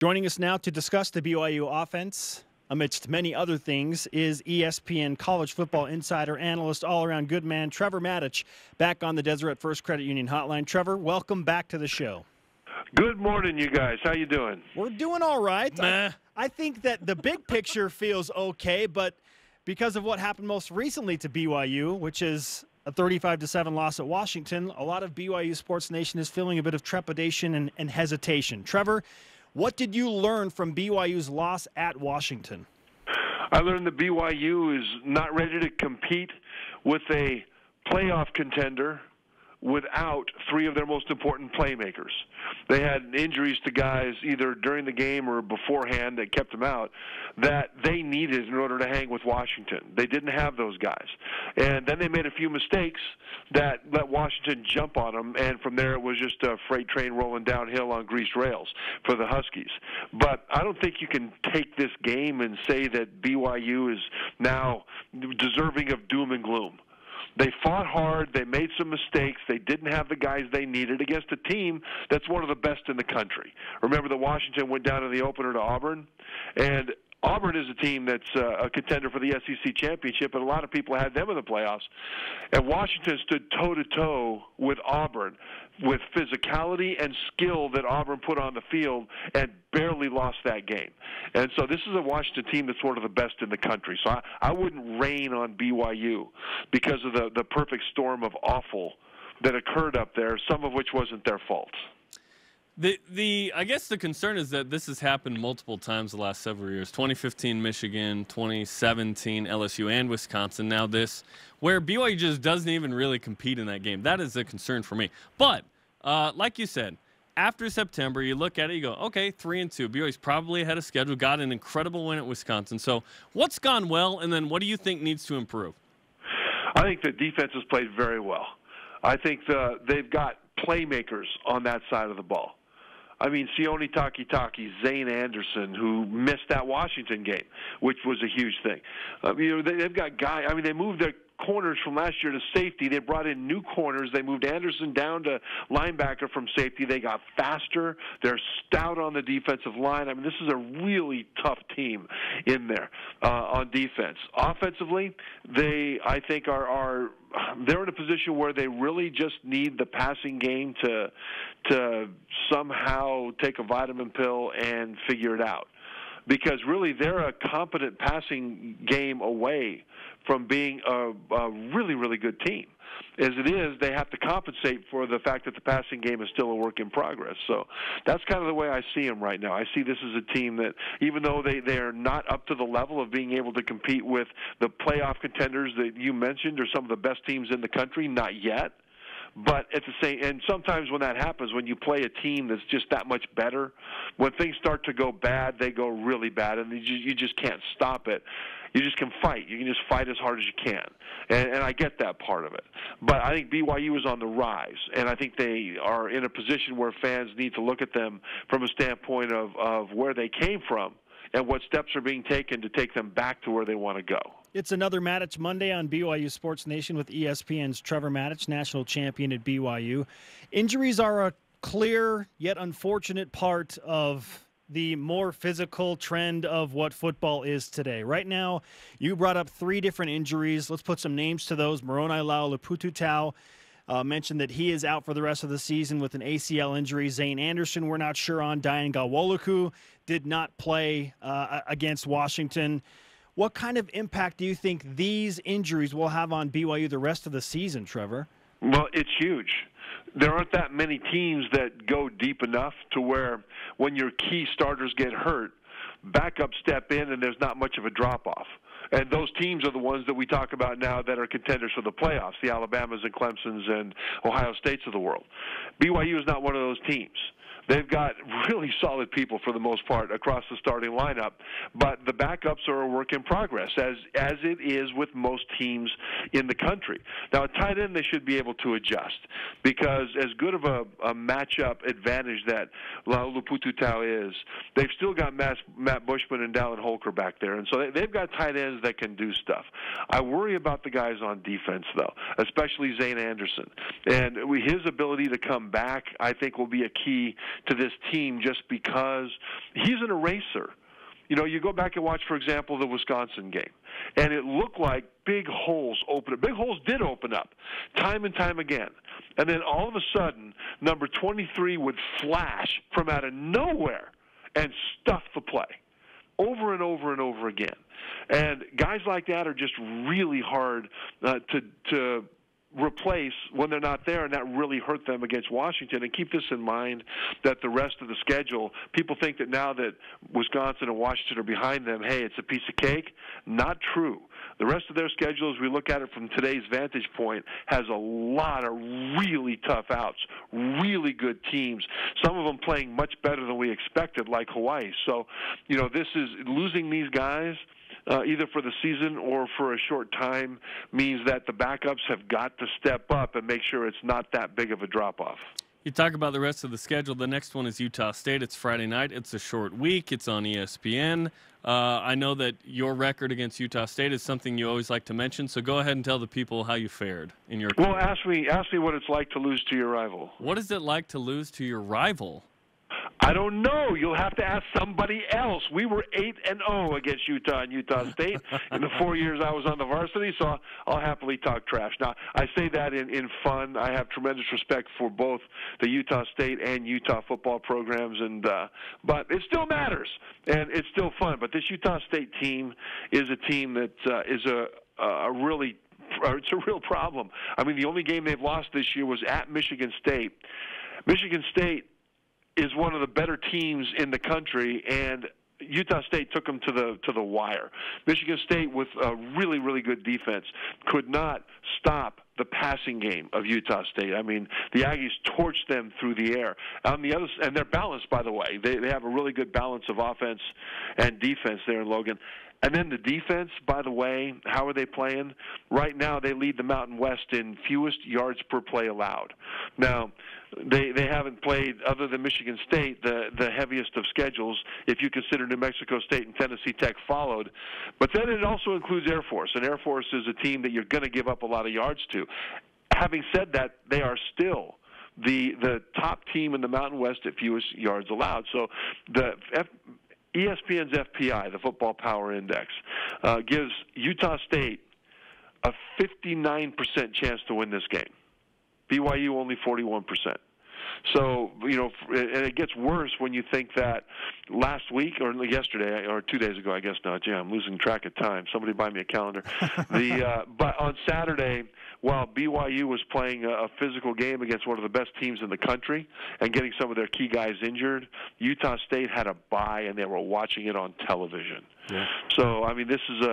Joining us now to discuss the BYU offense, amidst many other things, is ESPN college football insider, analyst, all-around good man, Trevor Matich, back on the Deseret First Credit Union hotline. Trevor, welcome back to the show. Good morning, you guys. How you doing? We're doing all right. I think that the big picture feels okay, but because of what happened most recently to BYU, which is a 35-7 loss at Washington, a lot of BYU Sports Nation is feeling a bit of trepidation and hesitation. Trevor, what did you learn from BYU's loss at Washington? I learned that BYU is not ready to compete with a playoff contender without three of their most important playmakers. They had injuries to guys either during the game or beforehand that kept them out that they needed in order to hang with Washington. They didn't have those guys. And then they made a few mistakes that let Washington jump on them, and from there it was just a freight train rolling downhill on greased rails for the Huskies. But I don't think you can take this game and say that BYU is now deserving of doom and gloom. They fought hard. They made some mistakes. They didn't have the guys they needed against a team that's one of the best in the country. Remember that Washington went down in the opener to Auburn, and Auburn is a team that's a contender for the SEC championship, and a lot of people had them in the playoffs. And Washington stood toe-to-toe with Auburn with physicality and skill that Auburn put on the field and barely lost that game. And so this is a Washington team that's one of the best in the country. So I wouldn't rain on BYU because of the perfect storm of awful that occurred up there, some of which wasn't their fault. I guess the concern is that this has happened multiple times the last several years. 2015 Michigan, 2017 LSU and Wisconsin. Now this, where BYU just doesn't even really compete in that game. That is a concern for me. But like you said, after September, you look at it, you go, okay, 3-2. BYU's probably ahead of schedule. Got an incredible win at Wisconsin. So what's gone well, and then what do you think needs to improve? I think the defense has played very well. I think they've got playmakers on that side of the ball. I mean, Sione Takitaki, Zane Anderson, who missed that Washington game, which was a huge thing. They've got guys. I mean, they moved their corners from last year to safety. They brought in new corners. They moved Anderson down to linebacker from safety. They got faster. They're stout on the defensive line. I mean, this is a really tough team in there on defense. Offensively, I think they're in a position where they really just need the passing game to somehow take a vitamin pill and figure it out. Because really they're a competent passing game away from being a really, really good team. As it is, they have to compensate for the fact that the passing game is still a work in progress. So that's kind of the way I see them right now. I see this as a team that, even though they are not up to the level of being able to compete with the playoff contenders that you mentioned or some of the best teams in the country, not yet. But at the same, and sometimes when that happens, when you play a team that's just that much better, when things start to go bad, they go really bad, and you just can't stop it. You just can fight. You can just fight as hard as you can, and I get that part of it. But I think BYU is on the rise, and I think they are in a position where fans need to look at them from a standpoint of where they came from and what steps are being taken to take them back to where they want to go. It's another Matich Monday on BYU Sports Nation with ESPN's Trevor Matich, national champion at BYU. Injuries are a clear yet unfortunate part of the more physical trend of what football is today. Right now, you brought up three different injuries. Let's put some names to those. Moroni Laulapututau mentioned that he is out for the rest of the season with an ACL injury. Zane Anderson, we're not sure on. Diane Gawoluku did not play against Washington. What kind of impact do you think these injuries will have on BYU the rest of the season, Trevor? Well, it's huge. There aren't that many teams that go deep enough to where when your key starters get hurt, backups step in and there's not much of a drop-off. And those teams are the ones that we talk about now that are contenders for the playoffs, the Alabamas and Clemsons and Ohio States of the world. BYU is not one of those teams. They've got really solid people for the most part across the starting lineup, but the backups are a work in progress, as it is with most teams in the country. Now, at tight end, they should be able to adjust because as good of a matchup advantage that Laulapututau is, they've still got Matt Bushman and Dallin Holker back there, and so they've got tight ends that can do stuff. I worry about the guys on defense, though, especially Zane Anderson. And his ability to come back, I think, will be a key to this team just because he's an eraser. You know, you go back and watch, for example, the Wisconsin game, and it looked like big holes opened up. Big holes did open up time and time again. And then all of a sudden, number 23 would flash from out of nowhere and stuff the play over and over and over again. And guys like that are just really hard to replace when they're not there, and that really hurt them against Washington. And keep this in mind, that the rest of the schedule, people think that now that Wisconsin and Washington are behind them, hey, it's a piece of cake. Not true. The rest of their schedule, as we look at it from today's vantage point, has a lot of really tough outs, really good teams, some of them playing much better than we expected, like Hawaii. So, you know, this is losing these guys either for the season or for a short time means that the backups have got to step up and make sure it's not that big of a drop-off. You talk about the rest of the schedule. The next one is Utah State. It's Friday night. It's a short week. It's on ESPN. I know that your record against Utah State is something you always like to mention, so go ahead and tell the people how you fared in your career. Well, ask me what it's like to lose to your rival. What is it like to lose to your rival? I don't know. You'll have to ask somebody else. We were 8-0 against Utah and Utah State in the 4 years I was on the varsity, so I'll happily talk trash. Now, I say that in fun. I have tremendous respect for both the Utah State and Utah football programs, and but it still matters, and it's still fun. But this Utah State team is a team that is a really it's a real problem. I mean, the only game they've lost this year was at Michigan State. Michigan State is one of the better teams in the country, and Utah State took them to the wire. Michigan State, with a really, really good defense, could not stop the passing game of Utah State. I mean, the Aggies torched them through the air. On the other, and they're balanced, by the way. They have a really good balance of offense and defense there in Logan. And then the defense, by the way, how are they playing? Right now, they lead the Mountain West in fewest yards per play allowed. Now, they haven't played, other than Michigan State, the heaviest of schedules, if you consider New Mexico State and Tennessee Tech followed. But then it also includes Air Force, and Air Force is a team that you're going to give up a lot of yards to. Having said that, they are still the top team in the Mountain West at fewest yards allowed. So the ESPN's FPI, the Football Power Index, gives Utah State a 59% chance to win this game. BYU only 41%. So, you know, and it gets worse when you think that last week or yesterday or 2 days ago, I guess now, gee, I'm losing track of time. Somebody buy me a calendar. But on Saturday, while BYU was playing a physical game against one of the best teams in the country and getting some of their key guys injured, Utah State had a bye and they were watching it on television. Yeah. So, I mean, this is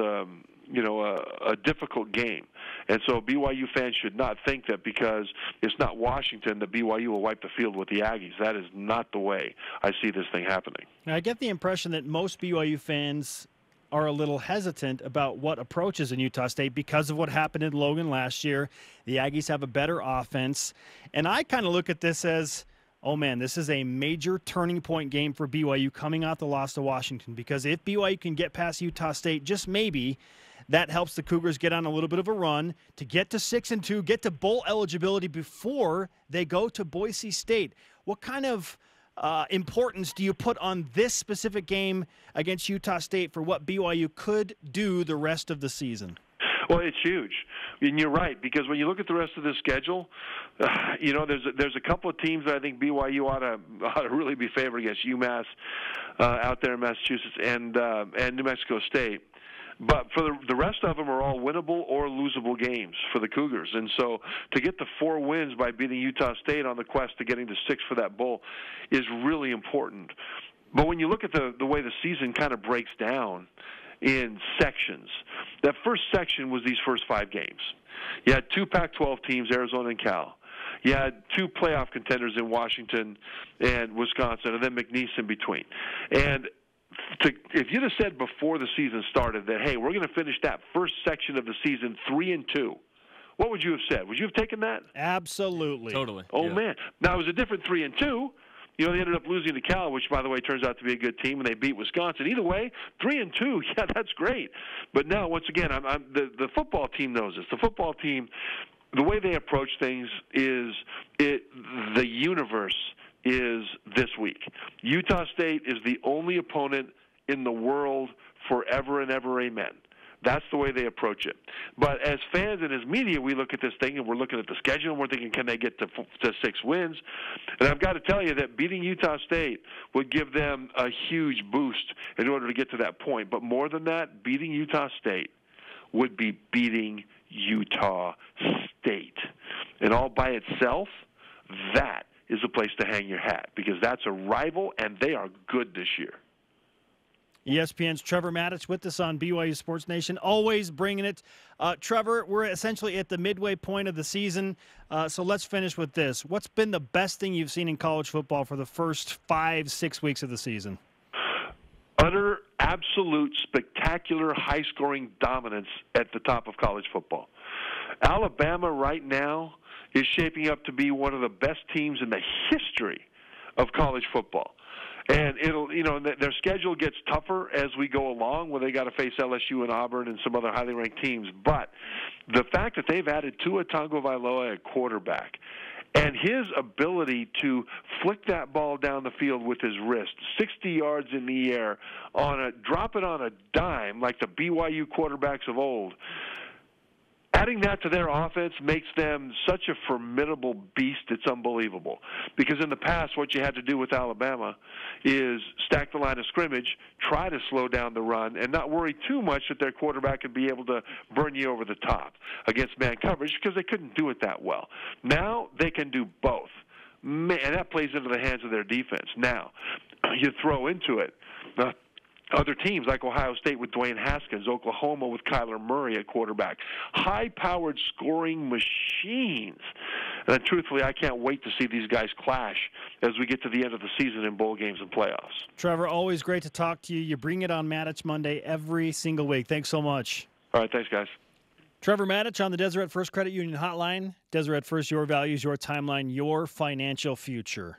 a difficult game. And so BYU fans should not think that because it's not Washington that BYU will wipe the field with the Aggies. That is not the way I see this thing happening. Now, I get the impression that most BYU fans are a little hesitant about what approaches in Utah State because of what happened in Logan last year. The Aggies have a better offense. And I kind of look at this as, oh, man, this is a major turning point game for BYU coming out the loss to Washington, because if BYU can get past Utah State, just maybe, that helps the Cougars get on a little bit of a run to get to 6-2, get to bowl eligibility before they go to Boise State. What kind of importance do you put on this specific game against Utah State for what BYU could do the rest of the season? Well, it's huge, and you're right, because when you look at the rest of the schedule, there's a couple of teams that I think BYU ought to really be favored against. UMass out there in Massachusetts and New Mexico State. But for the rest of them are all winnable or losable games for the Cougars. And so to get the 4 wins by beating Utah State on the quest to getting to 6 for that bowl is really important. But when you look at the way the season kind of breaks down in sections, that first section was these first 5 games. You had 2 Pac-12 teams, Arizona and Cal. You had 2 playoff contenders in Washington and Wisconsin, and then McNeese in between. And if you'd have said before the season started that, hey, we're going to finish that first section of the season 3-2, what would you have said? Would you have taken that? Absolutely. Totally. Oh, yeah. Man. Now, it was a different 3-2. You know, they ended up losing to Cal, which, by the way, turns out to be a good team, and they beat Wisconsin. Either way, 3-2, yeah, that's great. But now, once again, the football team knows this. The football team, the way they approach things is the universe is this week. Utah State is the only opponent in the world forever and ever, amen. That's the way they approach it. But as fans and as media, we look at this thing and we're looking at the schedule and we're thinking, can they get to 6 wins? And I've got to tell you that beating Utah State would give them a huge boost in order to get to that point. But more than that, beating Utah State would be beating Utah State. And all by itself, that is a place to hang your hat because that's a rival and they are good this year. ESPN's Trevor Matich with us on BYU Sports Nation, always bringing it. Trevor, we're essentially at the midway point of the season, so let's finish with this. What's been the best thing you've seen in college football for the first 5-6 weeks of the season? Utter, absolute, spectacular, high-scoring dominance at the top of college football. Alabama right now is shaping up to be one of the best teams in the history of college football. And their schedule gets tougher as we go along, where they got to face LSU and Auburn and some other highly ranked teams. But the fact that they've added Tua Tagovailoa at quarterback, and his ability to flick that ball down the field with his wrist, 60 yards in the air, drop it on a dime like the BYU quarterbacks of old. Adding that to their offense makes them such a formidable beast, it's unbelievable. Because in the past, what you had to do with Alabama is stack the line of scrimmage, try to slow down the run, and not worry too much that their quarterback could be able to burn you over the top against man coverage because they couldn't do it that well. Now they can do both. Man, and that plays into the hands of their defense. Now, you throw into it other teams like Ohio State with Dwayne Haskins, Oklahoma with Kyler Murray at quarterback. High-powered scoring machines. And truthfully, I can't wait to see these guys clash as we get to the end of the season in bowl games and playoffs. Trevor, always great to talk to you. You bring it on Matich Monday every single week. Thanks so much. All right, thanks, guys. Trevor Matich on the Deseret First Credit Union Hotline. Deseret First, your values, your timeline, your financial future.